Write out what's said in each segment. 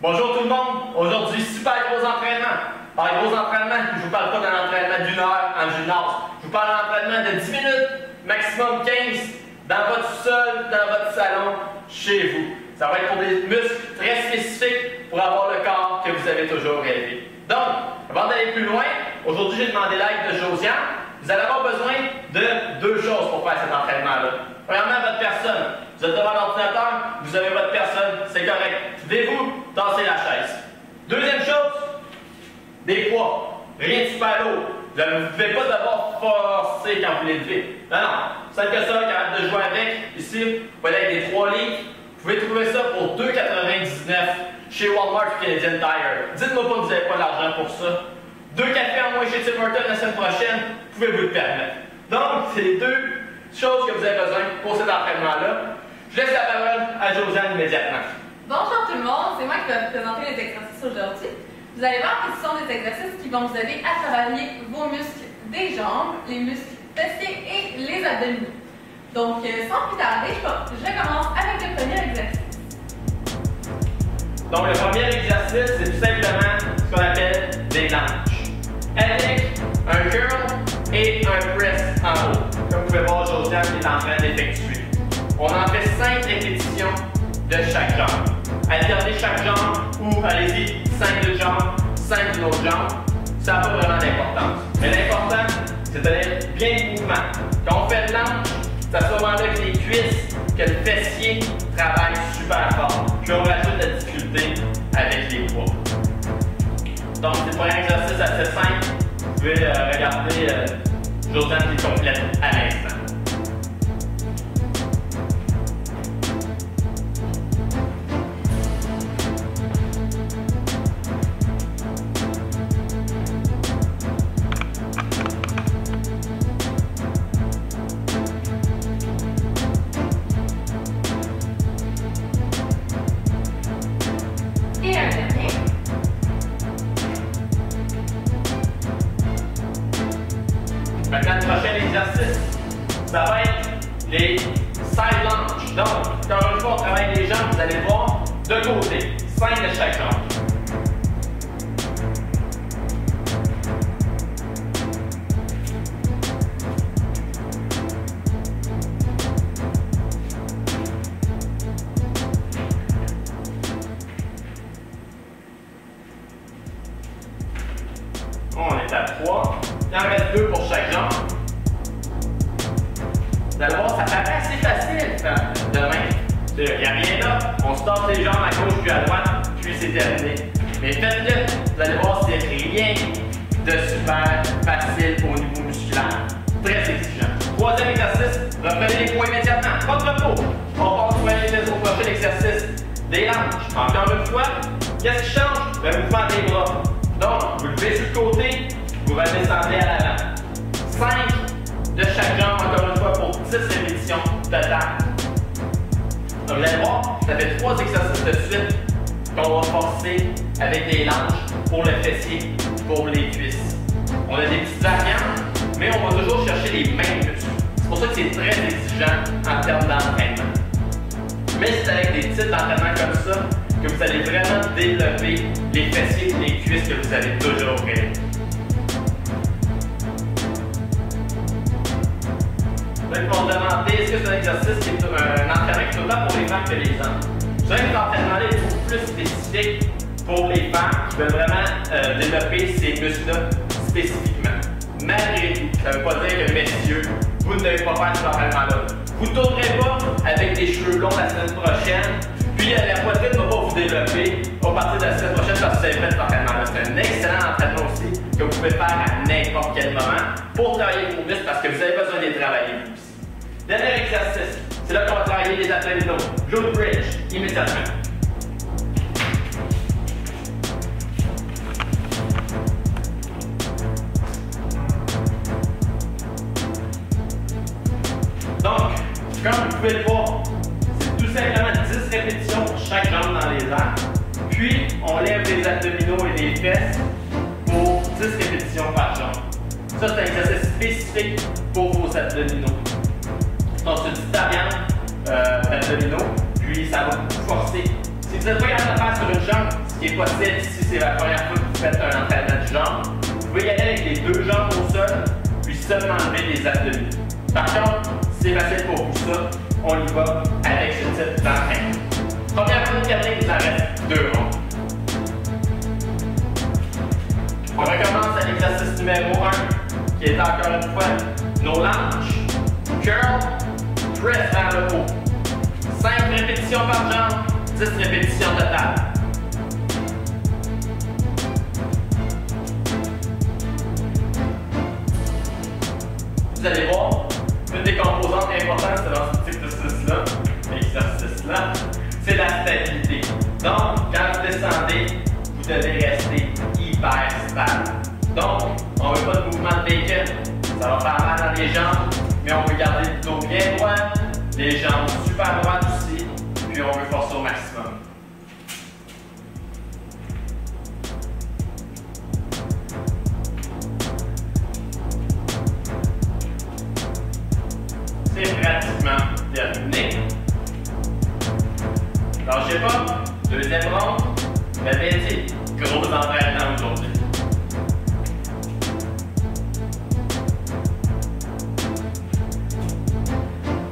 Bonjour tout le monde, aujourd'hui super gros entraînement. Par gros entraînement, je vous parle pas d'un entraînement d'une heure en gymnase. Je vous parle d'un entraînement de 10 minutes, maximum 15, dans votre sol, dans votre salon, chez vous. Ça va être pour des muscles très spécifiques pour avoir le corps que vous avez toujours rêvé. Donc, avant d'aller plus loin, aujourd'hui j'ai demandé l'aide de Josiane. Vous allez avoir besoin de deux choses pour faire cet entraînement-là. Premièrement, votre personne. Vous êtes devant l'ordinateur, vous avez votre personne, c'est correct. Levez-vous, tassez la chaise. Deuxième chose, des poids. Rien de super lourd. Vous ne pouvez pas devoir forcer quand vous les levez. Non, non. Celle que ça, capable de jouer avec, ici, vous pouvez aller avec des 3 livres. Vous pouvez trouver ça pour 2,99 chez Walmart ou Canadian Tire. Dites-moi pas que vous n'avez pas l'argent pour ça. 2 cafés en moins chez Tim Hortons la semaine prochaine, vous pouvez vous le permettre. Donc, c'est les deux choses que vous avez besoin pour cet entraînement-là. Je laisse la parole à Josiane immédiatement. Bonjour tout le monde, c'est moi qui vais vous présenter les exercices aujourd'hui. Vous allez voir que ce sont des exercices qui vont vous aider à travailler vos muscles des jambes, les muscles fessiers et les abdominaux. Donc, sans plus tarder, je commence avec le premier exercice. Donc, le premier exercice, c'est tout simplement ce qu'on appelle des lunges. Avec un curl et un press en haut. Comme vous pouvez voir, Josiane est en train d'effectuer. On en fait 5 répétitions de chaque jambe. Alternez chaque jambe ou allez-y 5 d'une jambe, 5 d'une autre jambe. Ça n'a pas vraiment d'importance. Mais l'important, c'est de donner bien de mouvement. Quand on fait de lunge, c'est à ce moment-là que les cuisses, que le fessier travaille super fort. Puis on rajoute la difficulté avec les poids. Donc, c'est pour un exercice assez simple. Vous pouvez regarder Josiane qui complète à l'instant. Et un dernier. Maintenant, le prochain exercice, ça va être les side lunges. Donc, quand une fois on travaille les jambes, vous allez voir de côté, 5 de chaque jambe. On est à 3. Il en reste 2 pour chaque jambe. Vous allez voir, ça paraît assez facile demain. Il n'y a rien là. On se tasse les jambes à gauche puis à droite, puis c'est terminé. Mais faites-le. Vous allez voir, c'est rien de super facile au niveau musculaire. Très exigeant. Troisième exercice, reprenez les poids immédiatement. Pas de repos. On passe au prochain exercice. Des lunges. Encore une fois, qu'est-ce qui change? Le mouvement des bras. Donc, vous levez sur le côté, vous redescendez à l'avant. 5 de chaque jambe, encore une fois, pour 10 répétitions totales. Donc, vous allez voir, ça fait 3 exercices de suite qu'on va forcer avec des lunges pour le fessier, pour les cuisses. On a des petites variantes, mais on va toujours chercher les mêmes muscles. C'est pour ça que c'est très exigeant en termes d'entraînement. Mais c'est avec des types d'entraînement comme ça que vous allez vraiment développer les fessiers et les cuisses que vous avez toujours rêvé. Donc, pour me demander, est-ce que c'est un exercice qui est un entraînement qui est autant pour les femmes que les hommes? Je dirais que cet entraînement-là est beaucoup plus spécifique pour les femmes qui veulent vraiment développer ces muscles-là spécifiquement. Malgré tout, ça ne veut pas dire que, messieurs, vous ne devez pas faire cet entraînement-là. Vous ne tournerez pas avec des cheveux longs la semaine prochaine. Puis la poitrine ne va pas vous développer à partir de la semaine prochaine parce que vous avez fait cet entraînement-là. C'est un excellent entraînement aussi que vous pouvez faire à n'importe quel moment pour travailler vos muscles parce que vous avez besoin de les travailler vous aussi. Dernier exercice, c'est là qu'on va travailler les abdominaux. Glute bridge, immédiatement. Donc, comme vous pouvez le voir, tout simplement 10 répétitions pour chaque jambe dans les airs. Puis, on lève les abdominaux et les fesses pour 10 répétitions par jambe. Ça, c'est un exercice spécifique pour vos abdominaux. Donc, c'est une petite variante d'abdominaux, puis ça va vous forcer. Si vous n'êtes pas capable de faire sur une jambe, qui est possible si c'est la première fois que vous faites un entraînement du genre, vous pouvez y aller avec les deux jambes au sol, puis seulement enlever les abdominaux. Par contre, si c'est facile pour vous ça, on y va avec ce type d'entraînement. Première fois de terminer, il vous en reste 2 rondes. On recommence à l'exercice numéro 1, qui est encore une fois nos lunges, curl, press vers le haut. 5 répétitions par jambe, 10 répétitions totales. Vous allez voir, une des composantes importantes dans ce exercice-là, c'est la stabilité. Donc, quand vous descendez, vous devez rester hyper stable. Donc, on ne veut pas de mouvement de bacon. Ça va faire mal dans les jambes, mais on veut garder le dos bien droit, les jambes super droites aussi, puis on veut forcer au maximum. C'est pratiquement terminé. Lâchez pas, deuxième ronde, répétez, gros entraînement aujourd'hui.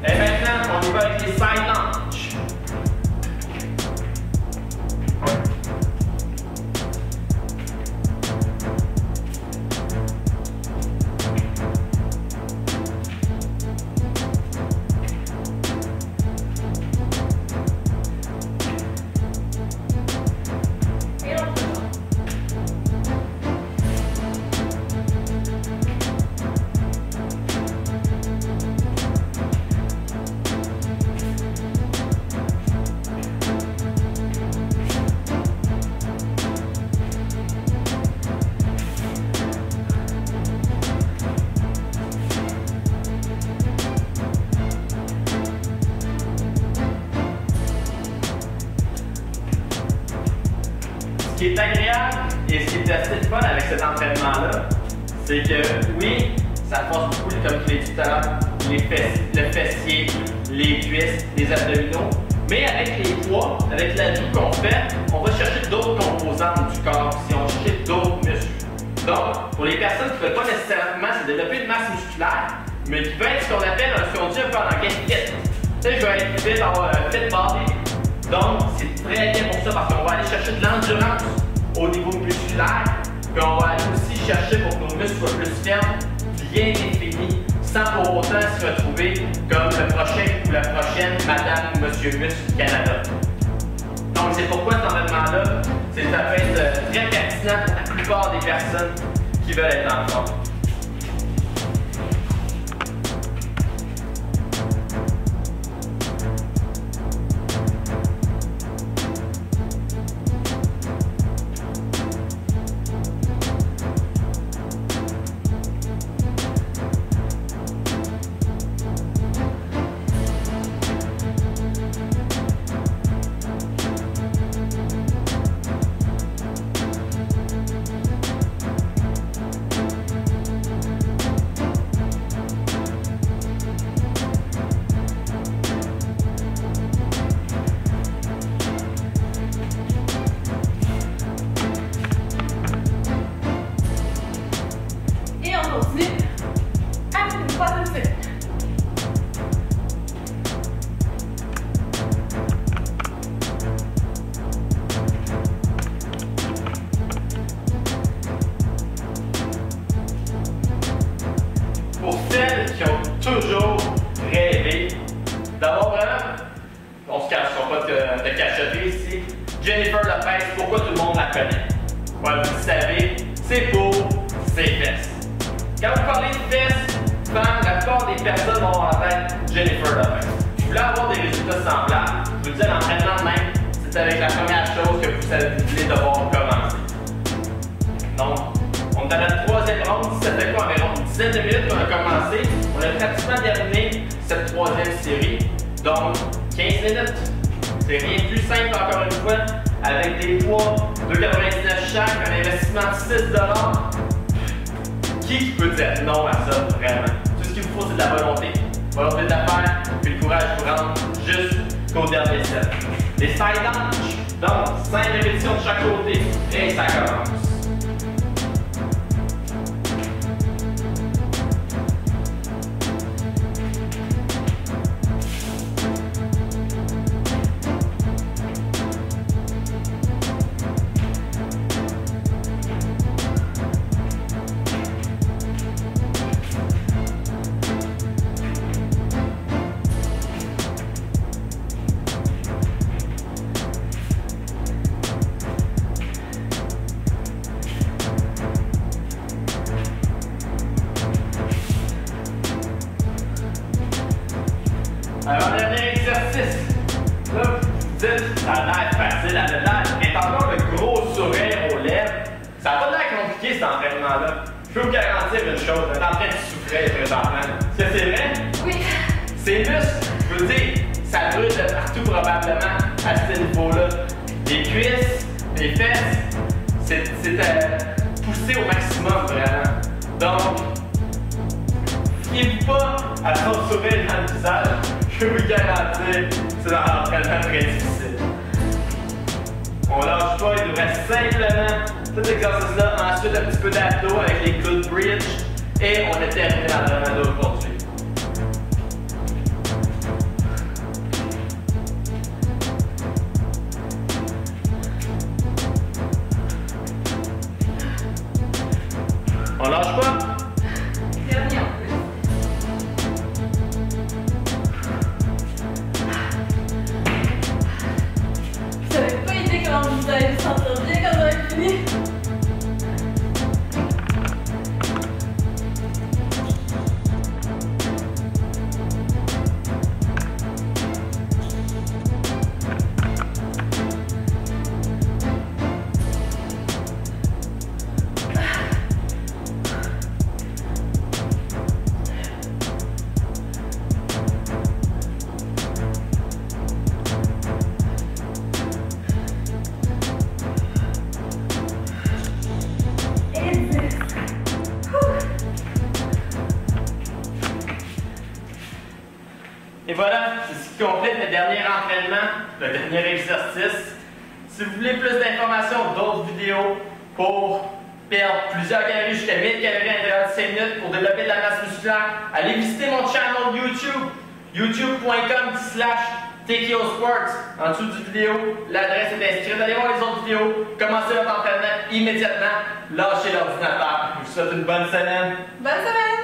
Et maintenant, on y va avec les side lunges. Ce qui est agréable et ce qui est assez fun avec cet entraînement-là, c'est que oui, ça force beaucoup, comme je l'ai dit tout à l'heure, le fessier, les cuisses, les abdominaux, mais avec les poids, avec l'ajout qu'on fait, on va chercher d'autres composantes du corps, si on cherche d'autres muscles. Donc, pour les personnes qui ne veulent pas nécessairement se développer une masse musculaire, mais qui veulent être ce qu'on appelle ce qu'on dit un peu en anglais fit. Tu sais, je veux être fit, avoir un fit body. Donc, c'est très bien pour ça parce qu'on va aller chercher de l'endurance au niveau musculaire, puis on va aller aussi chercher pour que nos muscles soient plus fermes, bien définis, sans pour autant se retrouver comme le prochain ou la prochaine Madame ou Monsieur Muscle Canada. Donc, c'est pourquoi cet entraînement-là, ça peut être très pertinent pour la plupart des personnes qui veulent être en forme. Pour celles qui ont toujours rêvé d'avoir vraiment, on se cachera pas de cacheter ici, Jennifer Lopez, pourquoi tout le monde la connaît? Ouais, vous le savez, c'est pour ses fesses. Quand vous parlez de fesses, femmes, la plupart des personnes vont avoir en tête Jennifer Lopez. Vous voulez avoir des résultats semblables, je vous dis l'entraînement de même, c'est avec la première chose que vous voulez devoir commencer. Donc, on est à la troisième ronde, ça fait quoi environ une dizaine de minutes qu'on a commencé. On a pratiquement terminé cette troisième série, donc 15 minutes. C'est rien de plus simple encore une fois, avec des poids 2,99 chaque, un investissement de 6 $. Qui peut dire non à ça, vraiment? Tout ce qu'il vous faut, c'est de la volonté de la faire, puis le courage pour rendre jusqu'au dernier set. Les side lunges, Donc, 5 répétitions de chaque côté. Et ça commence. Alors, dernier exercice. Là, vous dites, ça a l'air facile à l'air, mais encore le gros sourire aux lèvres. Ça n'a pas l'air compliqué cet entraînement-là. Je peux vous garantir une chose, vous êtes en train de souffrir présentement. Est-ce que c'est vrai? Oui. Ces muscles, je veux dire, ça brûle de partout probablement à ce niveau-là. Les cuisses, les fesses, c'est poussé au maximum vraiment. Donc, fiez-vous pas à son sourire dans le visage. Je peux vous garantir, c'est dans l'entraînement très difficile. On lâche pas, il nous reste simplement cet exercice-là, ensuite un petit peu d'abdos avec les glute bridge et on est terminé l'entraînement d'aujourd'hui. On lâche pas? Dernier en plus. Vous n'avez pas idée comment vous allez vous sentir bien quand vous avez fini. Et voilà, c'est ce qui complète le dernier entraînement, le dernier exercice. Si vous voulez plus d'informations, d'autres vidéos pour perdre plusieurs calories jusqu'à 1000 calories à l'intérieur de 5 minutes pour développer de la masse musculaire, allez visiter mon channel YouTube, youtube.com/TKOsports. En dessous du vidéo, l'adresse est inscrite. Allez voir les autres vidéos, commencez votre entraînement immédiatement, lâchez l'ordinateur. Je vous souhaite une bonne semaine. Bonne semaine!